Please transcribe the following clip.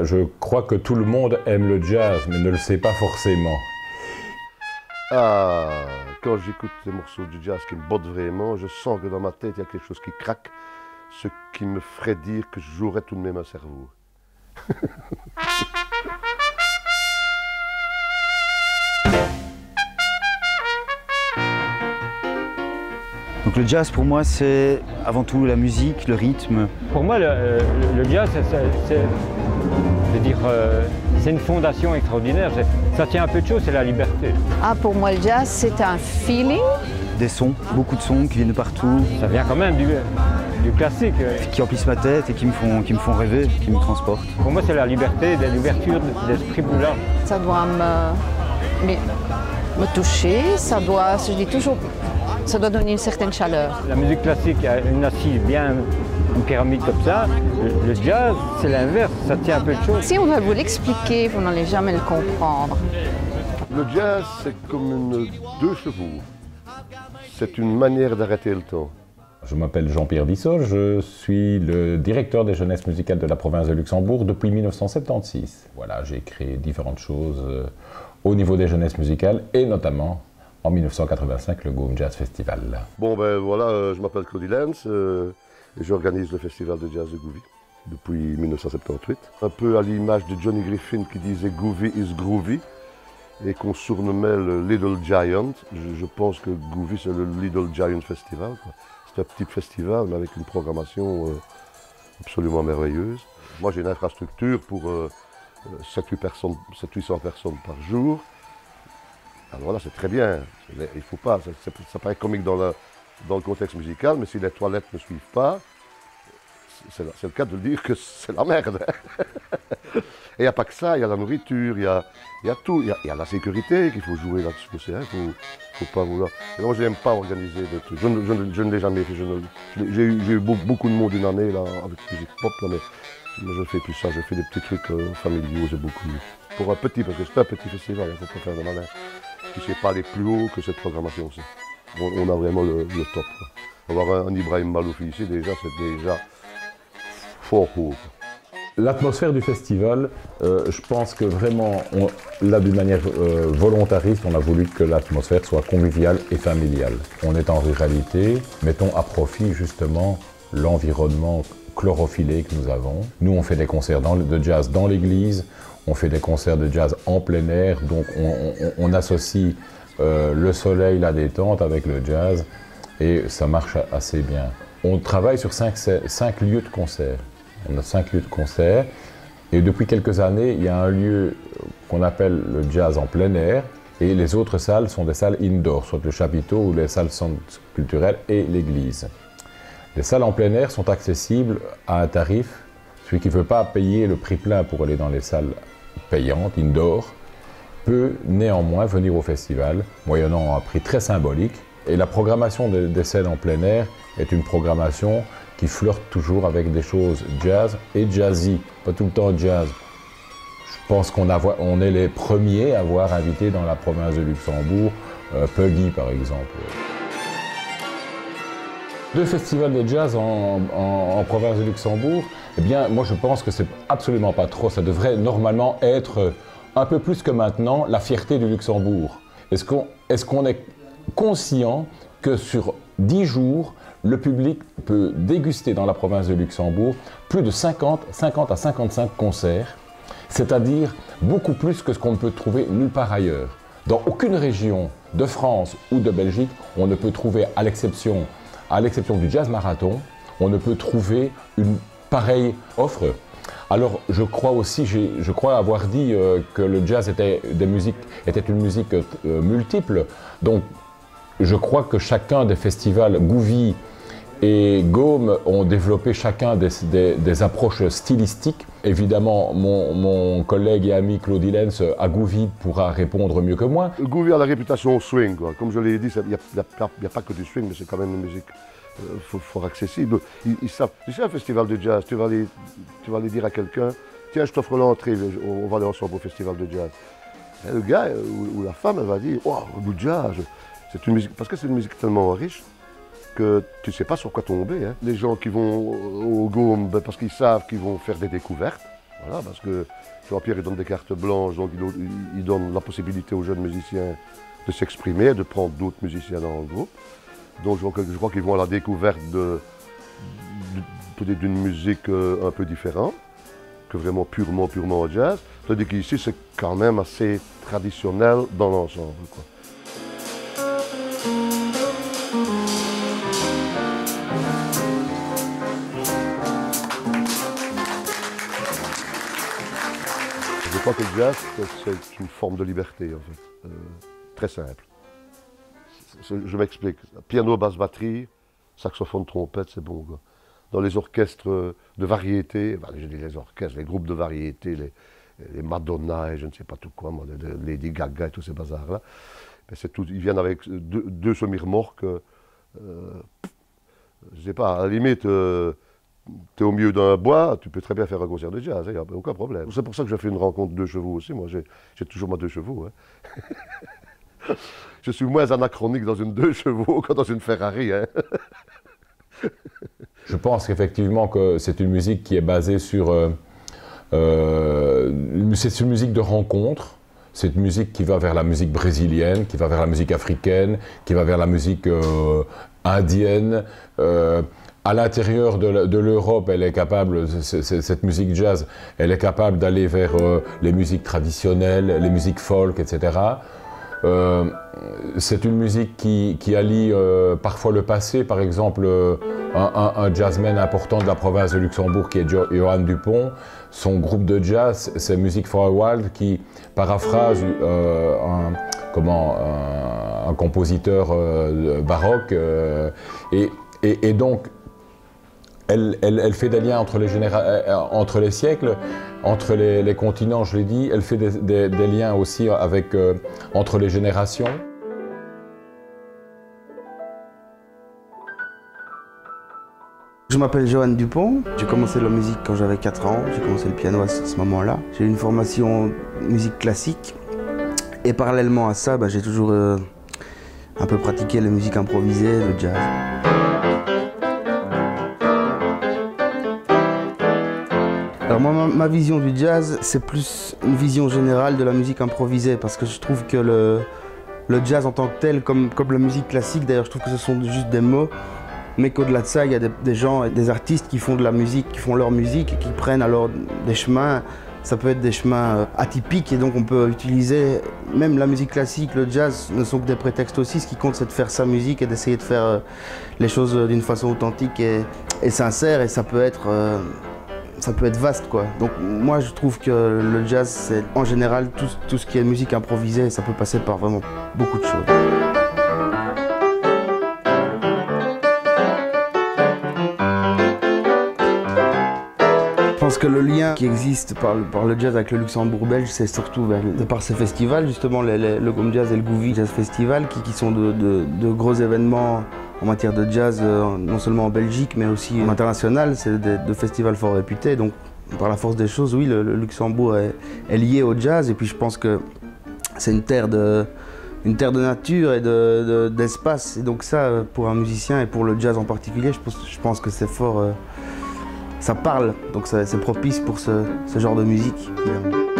je crois que tout le monde aime le jazz, mais ne le sait pas forcément. Ah, quand j'écoute des morceaux du jazz qui me bottent vraiment, je sens que dans ma tête, il y a quelque chose qui craque, ce qui me ferait dire que je jouerais tout de même un cerveau. Donc le jazz pour moi c'est avant tout la musique, le rythme. Pour moi le jazz c'est une fondation extraordinaire. Ça tient un peu de choses, c'est la liberté. Ah, pour moi le jazz c'est un feeling. Des sons, beaucoup de sons qui viennent de partout. Ça vient quand même du classique. Qui emplissent ma tête et qui me font rêver, qui me transportent. Pour moi c'est la liberté, l'ouverture d'esprit boulard. Ça doit me toucher, ça doit, je dis toujours, ça doit donner une certaine chaleur. La musique classique a une assise bien, une pyramide comme ça. Le jazz, c'est l'inverse, ça tient un peu de choses. Si on va vous l'expliquer, vous n'allez jamais le comprendre. Le jazz, c'est comme deux chevaux. C'est une manière d'arrêter le temps. Je m'appelle Jean-Pierre Dissol, je suis le directeur des jeunesses musicales de la province de Luxembourg depuis 1976. Voilà, j'ai créé différentes choses au niveau des jeunesses musicales et notamment en 1985 le Goom Jazz Festival. Bon ben voilà, je m'appelle Claudie Lenz et j'organise le festival de jazz de Gouvy depuis 1978. Un peu à l'image de Johnny Griffin qui disait Gouvy is groovy et qu'on surnommait le Little Giant. Je pense que Gouvy c'est le Little Giant Festival. C'est un petit festival mais avec une programmation absolument merveilleuse. Moi j'ai une infrastructure pour 700-800 personnes par jour. Alors voilà, c'est très bien. Il faut pas, ça paraît comique dans le contexte musical, mais si les toilettes ne suivent pas, c'est le cas de dire que c'est la merde. Et il n'y a pas que ça, il y a la nourriture, il y a tout. Il y a la sécurité qu'il faut jouer là-dessus. Il ne faut pas vouloir. Et moi, je n'aime pas organiser des trucs. Je ne l'ai jamais fait. J'ai eu beaucoup de monde une année là, avec musique pop, là, mais je ne fais plus ça. Je fais des petits trucs familiaux, c'est beaucoup mieux. Pour un petit, parce que c'est un petit festival, il ne faut pas faire de malin. Tu ne sais pas aller plus haut que cette programmation-ci. On a vraiment le top. Avoir un Ibrahim Malouf ici, déjà, c'est déjà fort haut. L'atmosphère du festival, je pense que vraiment, là d'une manière volontariste, on a voulu que l'atmosphère soit conviviale et familiale. On est en ruralité, mettons à profit justement l'environnement chlorophyllé que nous avons. Nous, on fait des concerts de jazz dans l'église, on fait des concerts de jazz en plein air, donc on associe le soleil, la détente avec le jazz et ça marche assez bien. On travaille sur 5 lieux de concert. On a 5 lieux de concert et depuis quelques années, il y a un lieu qu'on appelle le jazz en plein air et les autres salles sont des salles indoor, soit le chapiteau ou les salles centres culturelles et l'église. Les salles en plein air sont accessibles à un tarif. Celui qui ne veut pas payer le prix plein pour aller dans les salles payantes, indoor, peut néanmoins venir au festival, moyennant un prix très symbolique. Et la programmation des scènes en plein air est une programmation qui flirte toujours avec des choses jazz et jazzy, pas tout le temps jazz. Je pense qu'on est les premiers à avoir invité dans la province de Luxembourg Puggy par exemple. 2 festivals de jazz en province de Luxembourg, eh bien, moi je pense que c'est absolument pas trop. Ça devrait normalement être un peu plus que maintenant la fierté du Luxembourg. Est-ce qu'on est conscient que sur 10 jours, le public peut déguster dans la province de Luxembourg plus de 50 à 55 concerts, c'est-à-dire beaucoup plus que ce qu'on ne peut trouver nulle part ailleurs. Dans aucune région de France ou de Belgique, on ne peut trouver, à l'exception du Jazz Marathon, on ne peut trouver une pareille offre. Alors je crois avoir dit que le jazz était une musique multiple. Donc je crois que chacun des festivals Gouvy et Goom ont développé chacun des approches stylistiques. Évidemment, mon collègue et ami Claudie Lenz à Gouvy pourra répondre mieux que moi. Gouvy a la réputation swing, quoi. Comme je l'ai dit, il n'y a pas que du swing, mais c'est quand même une musique fort accessible. Ils savent, tu sais, un festival de jazz, tu vas aller dire à quelqu'un, tiens, je t'offre l'entrée, on va aller ensemble au festival de jazz. Et le gars ou la femme, elle va dire, oh, le jazz, c'est une musique, parce que c'est une musique tellement riche que tu ne sais pas sur quoi tomber. Hein. Les gens qui vont au Goom, parce qu'ils savent qu'ils vont faire des découvertes, Voilà, parce que Jean-Pierre il donne des cartes blanches, donc il donne la possibilité aux jeunes musiciens de s'exprimer, de prendre d'autres musiciens dans le groupe. Donc je crois qu'ils vont à la découverte peut-être d'une musique un peu différente, que vraiment purement jazz. C'est-à-dire qu'ici c'est quand même assez traditionnel dans l'ensemble, quoi. Je crois que le jazz, c'est une forme de liberté, en fait. Très simple. Je m'explique. Piano, basse, batterie, saxophone, trompette, c'est bon, quoi. Dans les orchestres de variété, ben, je dis les orchestres, les groupes de variété, les Madonna et je ne sais pas tout quoi, moi, les Lady Gaga et tous ces bazars-là, ben, c'est tout. Ils viennent avec deux semi-remorques. Je ne sais pas, à la limite, tu es au milieu d'un bois, tu peux très bien faire un concert de jazz, il n'y a aucun problème. C'est pour ça que j'ai fait une rencontre 2 chevaux aussi, moi j'ai toujours ma 2 chevaux. Hein. Je suis moins anachronique dans une 2 chevaux que dans une Ferrari. Hein. Je pense qu'effectivement que c'est une musique qui est basée sur... c'est une musique de rencontre. C'est une musique qui va vers la musique brésilienne, qui va vers la musique africaine, qui va vers la musique indienne. À l'intérieur de l'Europe, elle est capable, cette musique jazz, elle est capable d'aller vers les musiques traditionnelles, les musiques folk, etc. C'est une musique qui allie parfois le passé, par exemple un jazzman important de la province de Luxembourg qui est Johan Dupont, son groupe de jazz c'est Music for a While qui paraphrase un compositeur baroque et donc elle fait des liens entre les siècles, entre les continents, je l'ai dit. Elle fait des liens aussi entre les générations. Je m'appelle Johan Dupont, j'ai commencé la musique quand j'avais 4 ans, j'ai commencé le piano à ce moment-là. J'ai eu une formation musique classique et parallèlement à ça, j'ai toujours un peu pratiqué la musique improvisée, le jazz. Alors moi, ma vision du jazz, c'est plus une vision générale de la musique improvisée parce que je trouve que le jazz en tant que tel, comme la musique classique, d'ailleurs je trouve que ce sont juste des mots, mais qu'au-delà de ça, il y a des gens, des artistes qui font de la musique, qui font leur musique et qui prennent alors des chemins, ça peut être des chemins atypiques et donc on peut utiliser, même la musique classique, le jazz ne sont que des prétextes aussi, ce qui compte c'est de faire sa musique et d'essayer de faire les choses d'une façon authentique et sincère et ça peut être vaste, quoi. Donc moi je trouve que le jazz c'est en général tout ce qui est musique improvisée, ça peut passer par vraiment beaucoup de choses. Je pense que le lien qui existe par le jazz avec le Luxembourg belge, c'est surtout par ces festivals, justement le Gom Jazz et le Gouvy Jazz Festival, qui sont de gros événements en matière de jazz, non seulement en Belgique, mais aussi international. C'est de festivals fort réputés. Donc, par la force des choses, oui, le Luxembourg est lié au jazz. Et puis, je pense que c'est une terre de nature et d'espace. Et donc ça, pour un musicien et pour le jazz en particulier, je pense que c'est fort... ça parle, donc c'est propice pour ce genre de musique. Évidemment.